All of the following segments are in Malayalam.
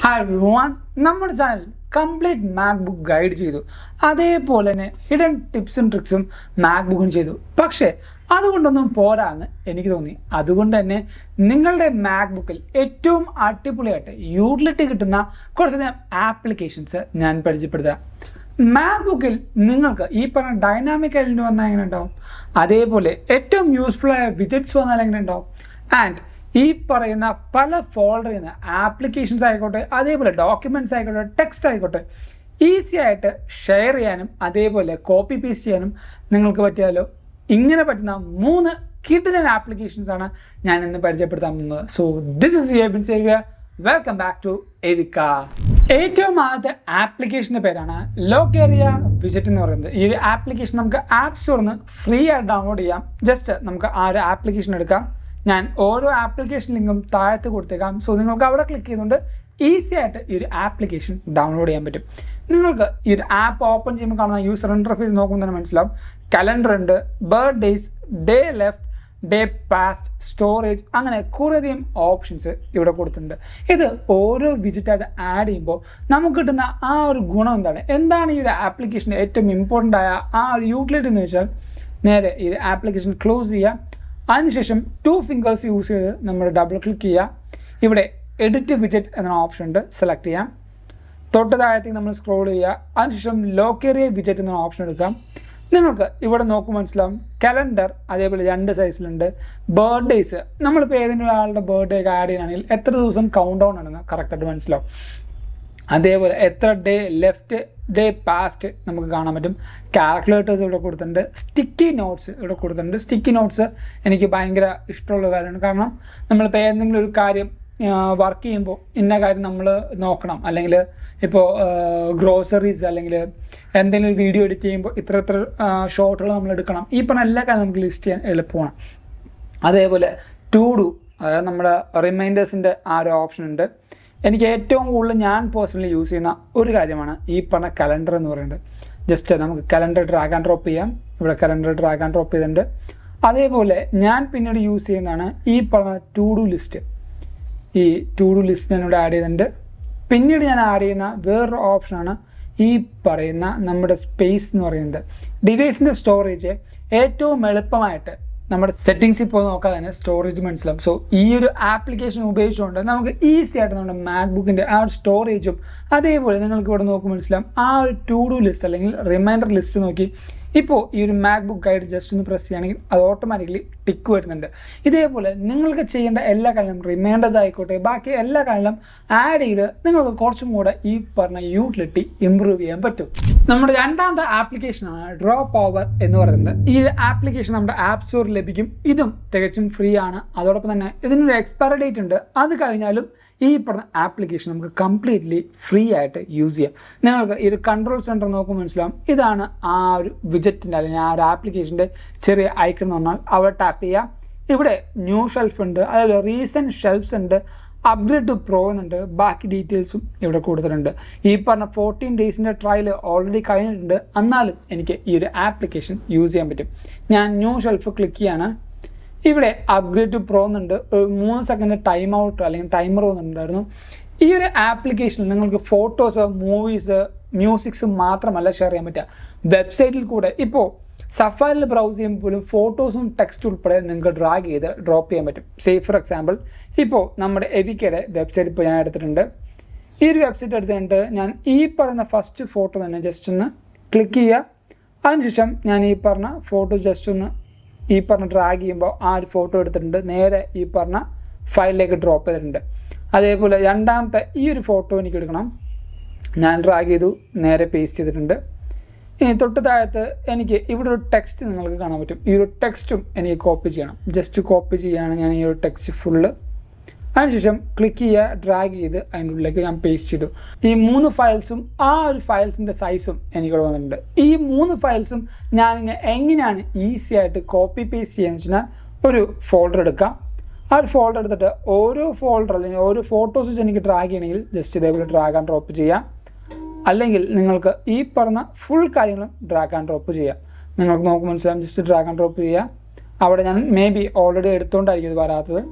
ഹായ് എവ്രിവൺ, നമ്മുടെ ചാനൽ കംപ്ലീറ്റ് മാക്ബുക്ക് ഗൈഡ് ചെയ്തു. അതേപോലെ തന്നെ ഹിഡൻ ടിപ്സും ട്രിക്സും മാക്ബുക്കിന് ചെയ്തു. പക്ഷേ അതുകൊണ്ടൊന്നും പോരാന്ന് എനിക്ക് തോന്നി. അതുകൊണ്ട് തന്നെ നിങ്ങളുടെ മാക്ബുക്കിൽ ഏറ്റവും അടിപൊളിയായിട്ട് യൂട്ടിലിറ്റി കിട്ടുന്ന കുറച്ചധികം ആപ്ലിക്കേഷൻസ് ഞാൻ പരിചയപ്പെടുത്താം. മാക്ബുക്കിൽ നിങ്ങൾക്ക് ഈ പറഞ്ഞ ഡൈനാമിക് ഐലൻഡ് വന്നാൽ എങ്ങനെ ഉണ്ടാവും, അതേപോലെ ഏറ്റവും യൂസ്ഫുൾ ആയ വിജറ്റ്സ് വന്നാൽ എങ്ങനെ ഉണ്ടാവും, ആൻഡ് ഈ പറയുന്ന പല ഫോൾഡറിൽ നിന്ന് ആപ്ലിക്കേഷൻസ് ആയിക്കോട്ടെ, അതേപോലെ ഡോക്യുമെൻറ്റ്സ് ആയിക്കോട്ടെ, ടെക്സ്റ്റ് ആയിക്കോട്ടെ, ഈസി ആയിട്ട് ഷെയർ ചെയ്യാനും അതേപോലെ കോപ്പി പേസ്റ്റ് ചെയ്യാനും നിങ്ങൾക്ക് പറ്റിയാലോ. ഇങ്ങനെ പറ്റുന്ന 3 കിടിലൻ ആപ്ലിക്കേഷൻസ് ആണ് ഞാൻ ഇന്ന് പരിചയപ്പെടുത്താൻ പോകുന്നത്. സോ ദിസ് ഇസ് യബിൻ സേവ്യ, വെൽക്കം ബാക്ക് ടു എവിക്ക. ഏറ്റവും ആദ്യത്തെ ആപ്ലിക്കേഷൻ്റെ പേരാണ് ലോക്കേറിയ വിജറ്റ് എന്ന് പറയുന്നത്. ഈ ഒരു ആപ്ലിക്കേഷൻ നമുക്ക് ആപ്പ് സ്റ്റോറിൽ നിന്ന് ഫ്രീ ആയിട്ട് ഡൗൺലോഡ് ചെയ്യാം. ജസ്റ്റ് നമുക്ക് ആ ഒരു ആപ്ലിക്കേഷൻ എടുക്കാം. ഞാൻ ഓരോ ആപ്ലിക്കേഷൻ ലിങ്കും താഴത്ത് കൊടുത്തേക്കാം. സോ നിങ്ങൾക്ക് അവിടെ ക്ലിക്ക് ചെയ്തുകൊണ്ട് ഈസി ആയിട്ട് ഈ ഒരു ആപ്ലിക്കേഷൻ ഡൗൺലോഡ് ചെയ്യാൻ പറ്റും. നിങ്ങൾക്ക് ഈ ഒരു ആപ്പ് ഓപ്പൺ ചെയ്യുമ്പോൾ കാണുന്ന യൂസർ ഇൻ്റർഫേസ് നോക്കുമ്പോൾ തന്നെ മനസ്സിലാവും. കലണ്ടർ ഉണ്ട്, birthdays, day left, day past, storage, അങ്ങനെ കുറേയധികം ഓപ്ഷൻസ് ഇവിടെ കൊടുത്തിട്ടുണ്ട്. ഇത് ഓരോ വിജിറ്റായിട്ട് ആഡ് ചെയ്യുമ്പോൾ നമുക്ക് കിട്ടുന്ന ആ ഒരു ഗുണം എന്താണ് ഈ ഒരു ആപ്ലിക്കേഷൻ്റെ ഏറ്റവും ഇമ്പോർട്ടൻ്റ് ആയ ആ ഒരു യൂട്ടിലിറ്റി എന്ന് വെച്ചാൽ, നേരെ ഈ ഒരു ആപ്ലിക്കേഷൻ ക്ലോസ് ചെയ്യുക. അതിനുശേഷം 2 ഫിംഗേഴ്സ് യൂസ് ചെയ്ത് നമ്മൾ ഡബിൾ ക്ലിക്ക് ചെയ്യുക. ഇവിടെ എഡിറ്റ് വിജറ്റ് എന്ന ഓപ്ഷൻ ഉണ്ട്, സെലക്ട് ചെയ്യാം. തൊട്ട് താഴത്തേക്ക് നമ്മൾ സ്ക്രോൾ ചെയ്യുക. അതിനുശേഷം ലോക്കേറിയ വിജറ്റ് എന്ന ഓപ്ഷൻ എടുക്കാം. നിങ്ങൾക്ക് ഇവിടെ നോക്കുമ്പോൾ മനസ്സിലാവും കലണ്ടർ അതേപോലെ 2 സൈസിലുണ്ട്. ബർത്ത്ഡേയ്സ്, നമ്മളിപ്പോൾ ഏതെങ്കിലും ആളുടെ ബർത്ത്ഡേ ഒക്കെ ആഡ് ചെയ്യുകയാണെങ്കിൽ എത്ര ദിവസം കൗണ്ട് ഡൗൺ ആണെന്ന് കറക്റ്റായിട്ട് മനസ്സിലാവും. അതേപോലെ എത്ര ഡേ ലെഫ്റ്റ്, ഡേ പാസ്റ്റ് നമുക്ക് കാണാൻ പറ്റും. കാൽക്കുലേറ്റേഴ്സ് ഇവിടെ കൊടുത്തിട്ടുണ്ട്. സ്റ്റിക്കി നോട്ട്സ് ഇവിടെ കൊടുത്തിട്ടുണ്ട്. സ്റ്റിക്കി നോട്ട്സ് എനിക്ക് ഭയങ്കര ഇഷ്ടമുള്ള കാര്യമാണ്. കാരണം നമ്മളിപ്പോൾ ഏതെങ്കിലും ഒരു കാര്യം വർക്ക് ചെയ്യുമ്പോൾ ഇന്ന കാര്യം നമ്മൾ നോക്കണം, അല്ലെങ്കിൽ ഇപ്പോൾ ഗ്രോസറീസ് അല്ലെങ്കിൽ എന്തെങ്കിലും ഒരു വീഡിയോ എഡിറ്റ് ചെയ്യുമ്പോൾ ഇത്ര ഷോട്ടുകൾ നമ്മൾ എടുക്കണം, ഈ പറഞ്ഞ എല്ലാ കാര്യം നമുക്ക് ലിസ്റ്റ് ചെയ്യാൻ എളുപ്പമാണ്. അതേപോലെ ടു ഡു, അതായത് നമ്മുടെ റിമൈൻഡേഴ്സിൻ്റെ ആ ഒരു ഓപ്ഷൻ ഉണ്ട്. എനിക്ക് ഏറ്റവും കൂടുതൽ ഞാൻ പേഴ്സണലി യൂസ് ചെയ്യുന്ന ഒരു കാര്യമാണ് ഈ പറഞ്ഞ കലണ്ടർ എന്ന് പറയുന്നത്. ജസ്റ്റ് നമുക്ക് കലണ്ടർ ഡ്രാഗ് ആൻഡ് ഡ്രോപ്പ് ചെയ്യാം. ഇവിടെ കലണ്ടർ ഡ്രാഗ് ആൻഡ് ഡ്രോപ്പ് ചെയ്തിട്ടുണ്ട്. അതേപോലെ ഞാൻ പിന്നീട് യൂസ് ചെയ്യുന്നതാണ് ഈ പറഞ്ഞ ടു ഡു ലിസ്റ്റ്. ഈ ടു ഡു ലിസ്റ്റ് ഞാനിവിടെ ആഡ് ചെയ്തിട്ടുണ്ട്. പിന്നീട് ഞാൻ ആഡ് ചെയ്യുന്ന വേറൊരു ഓപ്ഷനാണ് ഈ പറയുന്ന നമ്മുടെ സ്പേസ് എന്ന് പറയുന്നത്. ഡിവൈസിൻ്റെ സ്റ്റോറേജ് ഏറ്റവും എളുപ്പമായിട്ട് നമ്മുടെ സെറ്റിങ്സിൽ പോയി നോക്കാതെ തന്നെ സ്റ്റോറേജ് മനസ്സിലാവും. സോ ഈ ഒരു ആപ്ലിക്കേഷൻ ഉപയോഗിച്ചുകൊണ്ട് നമുക്ക് ഈസി ആയിട്ട് നമ്മുടെ മാക്ബുക്കിൻ്റെ ആ ഒരു സ്റ്റോറേജും അതേപോലെ നിങ്ങൾക്ക് ഇവിടെ നോക്കുമ്പോൾ മനസ്സിലാവും ആ ഒരു ടു ഡു ലിസ്റ്റ് അല്ലെങ്കിൽ റിമൈൻഡർ ലിസ്റ്റ് നോക്കി ഇപ്പോൾ ഈ ഒരു മാക്ബുക്ക് ഗൈഡ് ജസ്റ്റ് ഒന്ന് പ്രസ് ചെയ്യുകയാണെങ്കിൽ അത് ഓട്ടോമാറ്റിക്കലി ടിക്ക് വരുന്നുണ്ട്. ഇതേപോലെ നിങ്ങൾക്ക് ചെയ്യേണ്ട എല്ലാ കാര്യങ്ങളും റിമൈൻഡേഴ്സ് ആയിക്കോട്ടെ, ബാക്കി എല്ലാ കാര്യങ്ങളും ആഡ് ചെയ്ത് നിങ്ങൾക്ക് കുറച്ചും കൂടെ ഈ പറഞ്ഞ യൂട്ടിലിറ്റി ഇമ്പ്രൂവ് ചെയ്യാൻ പറ്റും. നമ്മുടെ രണ്ടാമത്തെ ആപ്ലിക്കേഷനാണ് ഡ്രോപ്പ് ഓവർ എന്ന് പറയുന്നത്. ഈ ആപ്ലിക്കേഷൻ നമ്മുടെ ആപ്പ് സ്റ്റോറിൽ ലഭിക്കും. ഇതും തികച്ചും ഫ്രീ ആണ്. അതോടൊപ്പം തന്നെ ഇതിനൊരു എക്സ്പയറി ഡേറ്റ് ഉണ്ട്. അത് കഴിഞ്ഞാലും ഈ പറഞ്ഞ ആപ്ലിക്കേഷൻ നമുക്ക് കംപ്ലീറ്റ്ലി ഫ്രീ ആയിട്ട് യൂസ് ചെയ്യാം. നിങ്ങൾക്ക് ഈ ഒരു കൺട്രോൾ സെൻറ്റർ നോക്കുമ്പോൾ മനസ്സിലാവും. ഇതാണ് ആ ഒരു വിജറ്റിൻ്റെ അല്ലെങ്കിൽ ആ ഒരു ആപ്ലിക്കേഷൻ്റെ ചെറിയ ഐക്കൺ എന്ന് പറഞ്ഞാൽ അവിടെ ടാപ്പ് ചെയ്യാം. ഇവിടെ ന്യൂ ഷെൽഫ് ഉണ്ട്, അതേപോലെ റീസെൻറ്റ് ഷെൽഫ്സ് ഉണ്ട്, അപ്ഗ്രേഡ് ടു പ്രോ എന്നുണ്ട്, ബാക്കി ഡീറ്റെയിൽസും ഇവിടെ കൊടുത്തിട്ടുണ്ട്. ഈ പറഞ്ഞ 14 ഡേയ്സിൻ്റെ ട്രയൽ ഓൾറെഡി കഴിഞ്ഞിട്ടുണ്ട്. എന്നാലും എനിക്ക് ഈ ഒരു ആപ്ലിക്കേഷൻ യൂസ് ചെയ്യാൻ പറ്റും. ഞാൻ ന്യൂ ഷെൽഫ് ക്ലിക്ക് ചെയ്യാണ്. ഇവിടെ അപ്ഗ്രേഡ് ടു പ്രോ എന്നുണ്ട്. 3 സെക്കൻഡ് ടൈം ഔട്ട് അല്ലെങ്കിൽ ടൈമർ വന്നിട്ടുണ്ടായിരുന്നു. ഈ ഒരു ആപ്ലിക്കേഷനിൽ നിങ്ങൾക്ക് ഫോട്ടോസ്, മൂവീസ്, മ്യൂസിക്സ് മാത്രമല്ല ഷെയർ ചെയ്യാൻ പറ്റുക. വെബ്സൈറ്റിൽ കൂടെ ഇപ്പോൾ സഫാരിയിൽ ബ്രൗസ് ചെയ്യുമ്പോൾ പോലും ഫോട്ടോസും ടെക്സ്റ്റ് ഉൾപ്പെടെ നിങ്ങൾക്ക് ഡ്രാഗ് ചെയ്ത് ഡ്രോപ്പ് ചെയ്യാൻ പറ്റും. സേ ഫോർ എക്സാമ്പിൾ ഇപ്പോൾ നമ്മുടെ എവിക്കയുടെ വെബ്സൈറ്റ് ഇപ്പോൾ ഞാൻ എടുത്തിട്ടുണ്ട്. ഈ ഒരു വെബ്സൈറ്റ് എടുത്തിട്ട് ഞാൻ ഈ പറയുന്ന ഫസ്റ്റ് ഫോട്ടോ തന്നെ ജസ്റ്റ് ഒന്ന് ക്ലിക്ക് ചെയ്യുക. അതിനുശേഷം ഞാൻ ഈ പറഞ്ഞ ഫോട്ടോ ജസ്റ്റ് ഒന്ന് ഈ പറഞ്ഞ ഡ്രാഗ് ചെയ്യുമ്പോൾ ആ ഒരു ഫോട്ടോ എടുത്തിട്ടുണ്ട്, നേരെ ഈ പറഞ്ഞ ഫയലിലേക്ക് ഡ്രോപ്പ് ചെയ്തിട്ടുണ്ട്. അതേപോലെ രണ്ടാമത്തെ ഈ ഒരു ഫോട്ടോ എനിക്ക് എടുക്കണം. ഞാൻ ഡ്രാഗ് ചെയ്തു, നേരെ പേസ്റ്റ് ചെയ്തിട്ടുണ്ട്. ഇനി തൊട്ട് താഴത്ത് എനിക്ക് ഇവിടെ ഒരു ടെക്സ്റ്റ് നിങ്ങൾക്ക് കാണാൻ പറ്റും. ഈ ഒരു ടെക്സ്റ്റും എനിക്ക് കോപ്പി ചെയ്യണം. ജസ്റ്റ് കോപ്പി ചെയ്യുകയാണ് ഞാൻ ഈ ഒരു ടെക്സ്റ്റ് ഫുള്ള്. അതിനുശേഷം ക്ലിക്ക് ചെയ്യുക, ഡ്രാഗ് ചെയ്ത് അതിൻ്റെ ഉള്ളിലേക്ക് ഞാൻ പേസ്റ്റ് ചെയ്തു. ഈ 3 ഫയൽസും ആ ഒരു ഫയൽസിൻ്റെ സൈസും എനിക്കിവിടെ വന്നിട്ടുണ്ട്. ഈ 3 ഫയൽസും ഞാൻ എങ്ങനെയാണ് ഈസി ആയിട്ട് കോപ്പി പേസ്റ്റ് ചെയ്യാന്ന് വെച്ചാൽ, ഒരു ഫോൾഡർ എടുക്കാം. ആ ഒരു ഫോൾഡർ എടുത്തിട്ട് ഓരോ ഫോൾഡർ അല്ലെങ്കിൽ ഓരോ ഫോട്ടോസ് വെച്ച് എനിക്ക് ഡ്രാഗ് ചെയ്യണമെങ്കിൽ ജസ്റ്റ് ഇതേപോലെ ഡ്രാഗ് ആൻഡ് ഡ്രോപ്പ് ചെയ്യാം. അല്ലെങ്കിൽ നിങ്ങൾക്ക് ഈ പറഞ്ഞ ഫുൾ കാര്യങ്ങളും ഡ്രാഗ് ആൻഡ് ഡ്രോപ്പ് ചെയ്യാം. നിങ്ങൾക്ക് നോക്കുമ്പോൾ മനസ്സിലാവും. ജസ്റ്റ് ഡ്രാഗ് ആൻഡ് ഡ്രോപ്പ് ചെയ്യുക. അവിടെ ഞാൻ മേ ബി ഓൾറെഡി എടുത്തുകൊണ്ടായിരിക്കും ഇത് വരാത്തത്.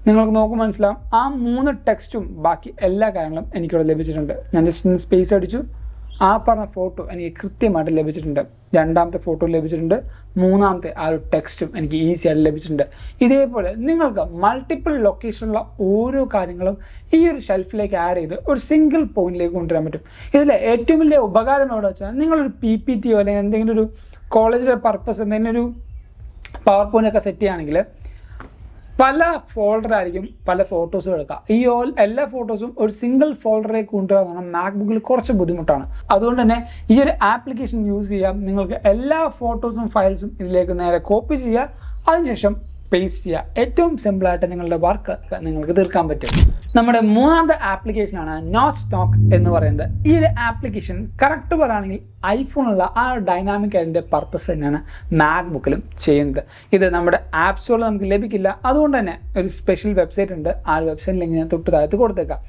നിങ്ങൾക്ക് നോക്കുമ്പോൾ മനസ്സിലാവും ആ 3 ടെക്സ്റ്റും ബാക്കി എല്ലാ കാര്യങ്ങളും എനിക്കിവിടെ ലഭിച്ചിട്ടുണ്ട്. ഞാൻ ജസ്റ്റ് ഒന്ന് സ്പേസ് അടിച്ചു, ആ പറഞ്ഞ ഫോട്ടോ എനിക്ക് കൃത്യമായിട്ട് ലഭിച്ചിട്ടുണ്ട്. രണ്ടാമത്തെ ഫോട്ടോ ലഭിച്ചിട്ടുണ്ട്, മൂന്നാമത്തെ ആ ഒരു ടെക്സ്റ്റും എനിക്ക് ഈസി ആയിട്ട് ലഭിച്ചിട്ടുണ്ട്. ഇതേപോലെ നിങ്ങൾക്ക് മൾട്ടിപ്പിൾ ലൊക്കേഷനിലുള്ള ഓരോ കാര്യങ്ങളും ഈ ഒരു ഷെൽഫിലേക്ക് ആഡ് ചെയ്ത് ഒരു സിംഗിൾ പോയിന്റിലേക്ക് കൊണ്ടുവരാൻ പറ്റും. ഇതിലെ ഏറ്റവും വലിയ ഉപകാരം എവിടെ വെച്ചാൽ നിങ്ങളൊരു PPTയോ അല്ലെങ്കിൽ എന്തെങ്കിലും ഒരു കോളേജിലെ പർപ്പസ് എന്തെങ്കിലും ഒരു പവർ പോയിന്റ് ഒക്കെ സെറ്റ് ചെയ്യുകയാണെങ്കിൽ പല ഫോൾഡറായിരിക്കും പല ഫോട്ടോസും എടുക്കുക. എല്ലാ ഫോട്ടോസും ഒരു സിംഗിൾ ഫോൾഡറിലേക്ക് കൊണ്ടുവരാൻ മാക്ബുക്കിൽ കുറച്ച് ബുദ്ധിമുട്ടാണ്. അതുകൊണ്ട് തന്നെ ഈ ഒരു ആപ്ലിക്കേഷൻ യൂസ് ചെയ്യാം. നിങ്ങൾക്ക് എല്ലാ ഫോട്ടോസും ഫയൽസും ഇതിലേക്ക് നേരെ കോപ്പി ചെയ്യുക, അതിനുശേഷം പേസ്റ്റ് ചെയ്യുക. ഏറ്റവും സിമ്പിളായിട്ട് നിങ്ങളുടെ വർക്ക് നിങ്ങൾക്ക് തീർക്കാൻ പറ്റും. നമ്മുടെ മൂന്നാമത്തെ ആപ്ലിക്കേഷനാണ് നോട്ട്സ് നോക്ക് എന്ന് പറയുന്നത്. ഈ ഒരു ആപ്ലിക്കേഷൻ കറക്റ്റ് പറയുകയാണെങ്കിൽ ഐഫോണുള്ള ആ ഡൈനാമിക് അതിൻ്റെ പർപ്പസ് തന്നെയാണ് മാക്ബുക്കിലും ചെയ്യുന്നത്. ഇത് നമ്മുടെ ആപ്പ് സ്റ്റോറിൽ നമുക്ക് ലഭിക്കില്ല. അതുകൊണ്ട് തന്നെ ഒരു സ്പെഷ്യൽ വെബ്സൈറ്റ് ഉണ്ട്. ആ വെബ്സൈറ്റ് ലിങ്ക് ഞാൻ തൊട്ട് താഴത്ത് കൊടുത്തേക്കാം.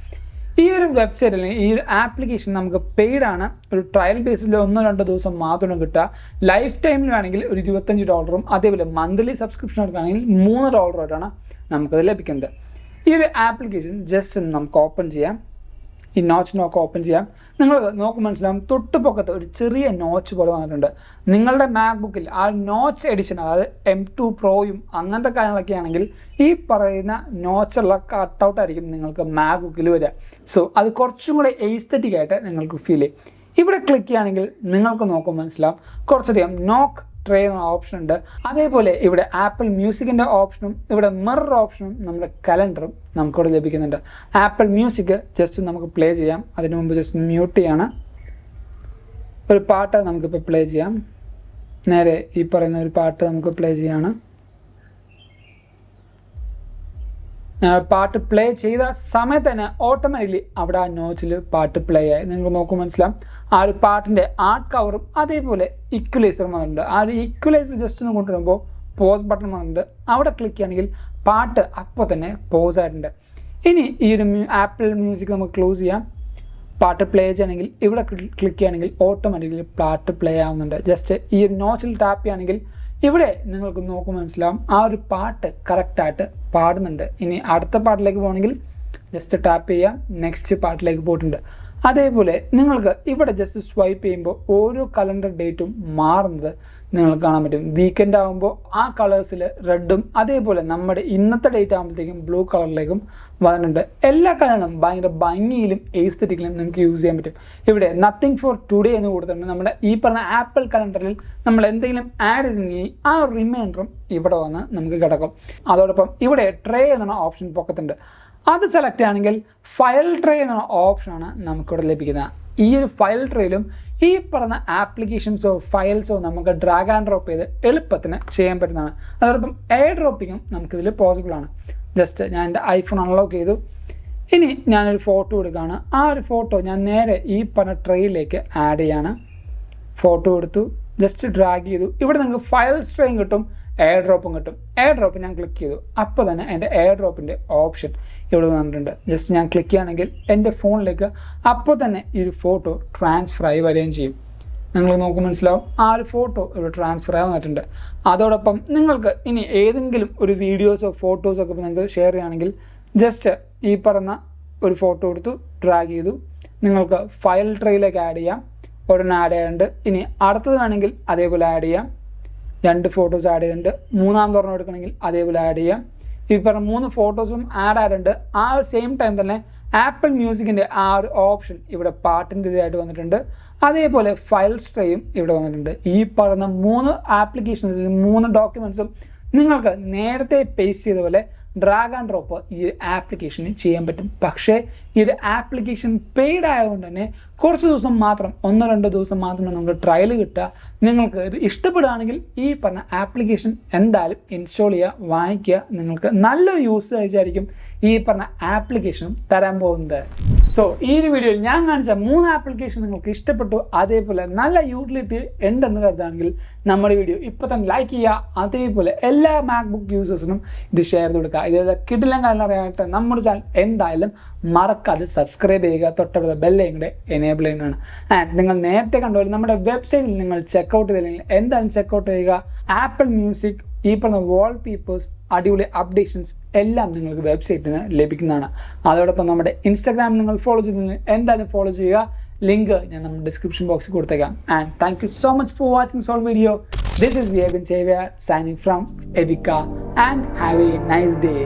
ഈ ഒരു വെബ്സൈറ്റ് അല്ലെങ്കിൽ ഈ ഒരു ആപ്ലിക്കേഷൻ നമുക്ക് പെയ്ഡാണ്. ഒരു ട്രയൽ ബേസിൽ 1-2 ദിവസം മാത്രമാണ് കിട്ടുക. ലൈഫ് ടൈമിൽ വേണമെങ്കിൽ ഒരു $25, അതേപോലെ മന്ത്ലി സബ്സ്ക്രിപ്ഷൻ എടുക്കുകയാണെങ്കിൽ $3 നമുക്കത് ലഭിക്കുന്നത്. ഈ ഒരു ആപ്ലിക്കേഷൻ ജസ്റ്റ് നമുക്ക് ഓപ്പൺ ചെയ്യാം. ഈ നോച്ച് നോക്ക് ഓപ്പൺ ചെയ്യാം. നിങ്ങൾ നോക്കുമ്പോൾ മനസ്സിലാവും തൊട്ട് പൊക്കത്ത് ഒരു ചെറിയ നോച്ച് പോലെ വന്നിട്ടുണ്ട്. നിങ്ങളുടെ മാക്ബുക്കിൽ ആ നോച്ച് എഡിഷൻ, അതായത് M2 പ്രോയും അങ്ങനത്തെ കാര്യങ്ങളൊക്കെ ആണെങ്കിൽ ഈ പറയുന്ന നോച്ചുള്ള കട്ടൗട്ട് ആയിരിക്കും നിങ്ങൾക്ക് മാക്ബുക്കിൽ വരിക. സോ അത് കുറച്ചും കൂടെ എസ്തെറ്റിക് ആയിട്ട് നിങ്ങൾക്ക് ഫീൽ ചെയ്യും. ഇവിടെ ക്ലിക്ക് ചെയ്യുകയാണെങ്കിൽ നിങ്ങൾക്ക് നോക്കുമ്പോൾ മനസ്സിലാവും കുറച്ചധികം നോക്ക് ട്രേ എന്ന ഓപ്ഷൻ ഉണ്ട്. അതേപോലെ ഇവിടെ ആപ്പിൾ മ്യൂസിക്കിൻ്റെ ഓപ്ഷനും ഇവിടെ മിറർ ഓപ്ഷനും നമ്മുടെ കലണ്ടറും നമുക്കിവിടെ ലഭിക്കുന്നുണ്ട്. ആപ്പിൾ മ്യൂസിക് ജസ്റ്റ് നമുക്ക് പ്ലേ ചെയ്യാം. അതിനു മുമ്പ് ജസ്റ്റ് മ്യൂട്ട് ചെയ്യാണ്. ഒരു പാട്ട് നമുക്കിപ്പോൾ പ്ലേ ചെയ്യാം. നേരെ ഈ പറയുന്ന ഒരു പാട്ട് നമുക്ക് പ്ലേ ചെയ്യാണ്. പാട്ട് പ്ലേ ചെയ്ത സമയത്ത് തന്നെ ഓട്ടോമാറ്റിക്കലി അവിടെ ആ നോച്ചിൽ പാട്ട് പ്ലേ ആയി. നിങ്ങൾക്ക് നോക്കുമ്പോൾ മനസ്സിലാവും ആ ഒരു പാട്ടിൻ്റെ ആർട്ട് കവറും അതേപോലെ ഇക്വലൈസറും വന്നിട്ടുണ്ട്. ആ ഒരു ഇക്വലൈസർ ജസ്റ്റ് ഒന്ന് കൊണ്ടുവരുമ്പോൾ പോസ് ബട്ടൺ വന്നിട്ടുണ്ട്. അവിടെ ക്ലിക്ക് ചെയ്യുകയാണെങ്കിൽ പാട്ട് അപ്പോൾ തന്നെ പോസ് ആയിട്ടുണ്ട്. ഇനി ഈ ഒരു ആപ്പിൾ മ്യൂസിക് നമുക്ക് ക്ലോസ് ചെയ്യാം. പാട്ട് പ്ലേ ചെയ്യണമെങ്കിൽ ഇവിടെ ക്ലിക്ക് ചെയ്യുകയാണെങ്കിൽ ഓട്ടോമാറ്റിക്കലി പാട്ട് പ്ലേ ആവുന്നുണ്ട്. ജസ്റ്റ് ഈ ഒരു നോച്ചിൽ ടാപ്പ് ചെയ്യുകയാണെങ്കിൽ ഇവിടെ നിങ്ങൾക്ക് നോക്കുമ്പോൾ മനസ്സിലാവും ആ ഒരു പാട്ട് കറക്റ്റായിട്ട് പാടുന്നുണ്ട്. ഇനി അടുത്ത പാട്ടിലേക്ക് പോകണമെങ്കിൽ ജസ്റ്റ് ടാപ്പ് ചെയ്യാം, നെക്സ്റ്റ് പാട്ടിലേക്ക് പോയിട്ടുണ്ട്. അതേപോലെ നിങ്ങൾക്ക് ഇവിടെ ജസ്റ്റ് സ്വൈപ്പ് ചെയ്യുമ്പോൾ ഓരോ കലണ്ടർ ഡേറ്റും മാറുന്നത് നിങ്ങൾക്ക് കാണാൻ പറ്റും. വീക്കെൻഡ് ആകുമ്പോൾ ആ കളേഴ്സിൽ റെഡും അതേപോലെ നമ്മുടെ ഇന്നത്തെ ഡേറ്റ് ആകുമ്പോഴത്തേക്കും ബ്ലൂ കളറിലേക്കും വന്നിട്ടുണ്ട്. എല്ലാ കലണ്ടറും ഭയങ്കര ഭംഗിയിലും എസ്തെറ്റിക്കിലും നിങ്ങൾക്ക് യൂസ് ചെയ്യാൻ പറ്റും. ഇവിടെ നത്തിങ് ഫോർ ടുഡേ എന്ന് കൊടുത്തിട്ടുണ്ട്. നമ്മുടെ ഈ പറഞ്ഞ ആപ്പിൾ കലണ്ടറിൽ നമ്മൾ എന്തെങ്കിലും ആഡ് ചെയ്തിട്ടുണ്ടെങ്കിൽ ആ റിമൈൻഡറും ഇവിടെ വന്ന് നമുക്ക് കിടക്കും. അതോടൊപ്പം ഇവിടെ ട്രേ എന്ന ഓപ്ഷൻ പൊക്കത്തുണ്ട്. അത് സെലക്ട് ചെയ്യുകയാണെങ്കിൽ ഫയൽ ട്രേ എന്ന ഓപ്ഷനാണ് നമുക്കിവിടെ ലഭിക്കുന്നത്. ഈ ഒരു ഫയൽ ട്രേയിലും ഈ പറഞ്ഞ ആപ്ലിക്കേഷൻസോ ഫയൽസോ നമുക്ക് ഡ്രാഗ് ആൻഡ് ഡ്രോപ്പ് ചെയ്ത് എളുപ്പത്തിന് ചെയ്യാൻ പറ്റുന്നതാണ്. അതോടൊപ്പം എയർ ഡ്രോപ്പിങ്ങും നമുക്കിതിൽ പോസിബിളാണ്. ജസ്റ്റ് ഞാൻ എൻ്റെ ഐഫോൺ അൺലോക്ക് ചെയ്തു. ഇനി ഞാനൊരു ഫോട്ടോ എടുക്കുകയാണ്. ആ ഒരു ഫോട്ടോ ഞാൻ നേരെ ഈ പറഞ്ഞ ട്രേയിലേക്ക് ആഡ് ചെയ്യാണ്. ഫോട്ടോ എടുത്തു, ജസ്റ്റ് ഡ്രാഗ് ചെയ്തു. ഇവിടെ നിങ്ങൾക്ക് ഫയൽ ട്രേയും കിട്ടും, എയർ ഡ്രോപ്പും കിട്ടും. എയർ ഡ്രോപ്പ് ഞാൻ ക്ലിക്ക് ചെയ്തു, അപ്പോൾ തന്നെ എൻ്റെ എയർ ഡ്രോപ്പിൻ്റെ ഓപ്ഷൻ ഇവിടെ വന്നിട്ടുണ്ട്. ജസ്റ്റ് ഞാൻ ക്ലിക്ക് ചെയ്യുകയാണെങ്കിൽ എൻ്റെ ഫോണിലേക്ക് അപ്പോൾ തന്നെ ഈ ഒരു ഫോട്ടോ ട്രാൻസ്ഫർ ആയി വരികയും ചെയ്യും. നിങ്ങൾ നോക്കുമ്പോൾ മനസ്സിലാവും ആ ഒരു ഫോട്ടോ ഇവിടെ ട്രാൻസ്ഫർ ആയി വന്നിട്ടുണ്ട്. അതോടൊപ്പം നിങ്ങൾക്ക് ഇനി ഏതെങ്കിലും ഒരു വീഡിയോസോ ഫോട്ടോസോ ഒക്കെ നിങ്ങൾക്ക് ഷെയർ ചെയ്യുകയാണെങ്കിൽ ജസ്റ്റ് ഈ പറഞ്ഞ ഒരു ഫോട്ടോ എടുത്തു ഡ്രാഗ് ചെയ്തു, നിങ്ങൾക്ക് ഫയൽ ട്രേയിലേക്ക് ആഡ് ചെയ്യാം. ഒരെണ്ണം ആഡ് ചെയ്യാനുണ്ട്. ഇനി അടുത്തത് വേണമെങ്കിൽ അതേപോലെ ആഡ് ചെയ്യാം. 2 ഫോട്ടോസ് ആഡ് ചെയ്തിട്ടുണ്ട്. മൂന്നാമത് ഒരെണ്ണം എടുക്കണമെങ്കിൽ അതേപോലെ ആഡ് ചെയ്യാം. ഈ പറഞ്ഞ 3 ഫോട്ടോസും ആഡ് ആയിട്ടുണ്ട്. ആ ഒരു സെയിം ടൈം തന്നെ ആപ്പിൾ മ്യൂസിക്കിൻ്റെ ആ ഒരു ഓപ്ഷൻ ഇവിടെ പാട്ടിൻ്റെ ഇതായിട്ട് വന്നിട്ടുണ്ട്. അതേപോലെ ഫയൽ ട്രേയും ഇവിടെ വന്നിട്ടുണ്ട്. ഈ പറഞ്ഞ 3 ആപ്ലിക്കേഷൻസിൽ 3 ഡോക്യുമെൻറ്റ്സും നിങ്ങൾക്ക് നേരത്തെ പേസ്റ്റ് ചെയ്ത പോലെ ഡ്രാഗ് ആൻഡ് ഡ്രോപ്പ് ഈ ഒരു ആപ്ലിക്കേഷന് ചെയ്യാൻ പറ്റും. പക്ഷേ ഈ ഒരു ആപ്ലിക്കേഷൻ പെയ്ഡ് ആയതുകൊണ്ട് തന്നെ കുറച്ച് ദിവസം മാത്രം 1-2 ദിവസം മാത്രമേ നമുക്ക് ട്രയൽ കിട്ടുക. നിങ്ങൾക്ക് ഇത് ഇഷ്ടപ്പെടുകയാണെങ്കിൽ ഈ പറഞ്ഞ ആപ്ലിക്കേഷൻ എന്തായാലും ഇൻസ്റ്റാൾ ചെയ്യുക, വാങ്ങിക്കുക. നിങ്ങൾക്ക് നല്ലൊരു യൂസേജ് ആയിരിക്കും ഈ പറഞ്ഞ ആപ്ലിക്കേഷനും തരാൻ പോകുന്നത്. സോ ഈ ഒരു വീഡിയോയിൽ ഞാൻ കാണിച്ച 3 ആപ്ലിക്കേഷൻ നിങ്ങൾക്ക് ഇഷ്ടപ്പെട്ടു, അതേപോലെ നല്ല യൂട്ടിലിറ്റി ഉണ്ടെന്ന് കരുതുകയാണെങ്കിൽ നമ്മുടെ വീഡിയോ ഇപ്പോൾ തന്നെ ലൈക്ക് ചെയ്യുക. അതേപോലെ എല്ലാ മാക്ബുക്ക് യൂസേഴ്സിനും ഇത് ഷെയർ ചെയ്ത് കൊടുക്കുക. ഇതുപോലെ കിടിലം കാര്യം അറിയാനായിട്ട് നമ്മുടെ ചാനൽ എന്തായാലും മറക്കാതെ സബ്സ്ക്രൈബ് ചെയ്യുക. തൊട്ടടുത്ത ബെല്ലൈക്കൺ കൂടെ എനേബിൾ ചെയ്യുന്നതാണ്. ആൻഡ് നിങ്ങൾ നേരത്തെ കണ്ടുപോലെ നമ്മുടെ വെബ്സൈറ്റിൽ നിങ്ങൾ ചെക്കൗട്ട് ചെയ്തില്ലെങ്കിൽ എന്തായാലും ചെക്കൗട്ട് ചെയ്യുക. ആപ്പിൾ മ്യൂസിക് ഈ പറഞ്ഞ വാൾപേപ്പേഴ്സ്, അടിപൊളി അപ്ഡേഷൻസ് എല്ലാം നിങ്ങൾക്ക് വെബ്സൈറ്റിൽ നിന്ന് ലഭിക്കുന്നതാണ്. അതോടൊപ്പം നമ്മുടെ ഇൻസ്റ്റാഗ്രാം നിങ്ങൾ ഫോളോ ചെയ്ത് എന്തായാലും ഫോളോ ചെയ്യുക. ലിങ്ക് ഞാൻ നമ്മുടെ ഡിസ്ക്രിപ്ഷൻ ബോക്സിൽ കൊടുത്തേക്കാം. And thank you so much for watching soul video. This is Yegan Xavier signing from Edika and have a nice day.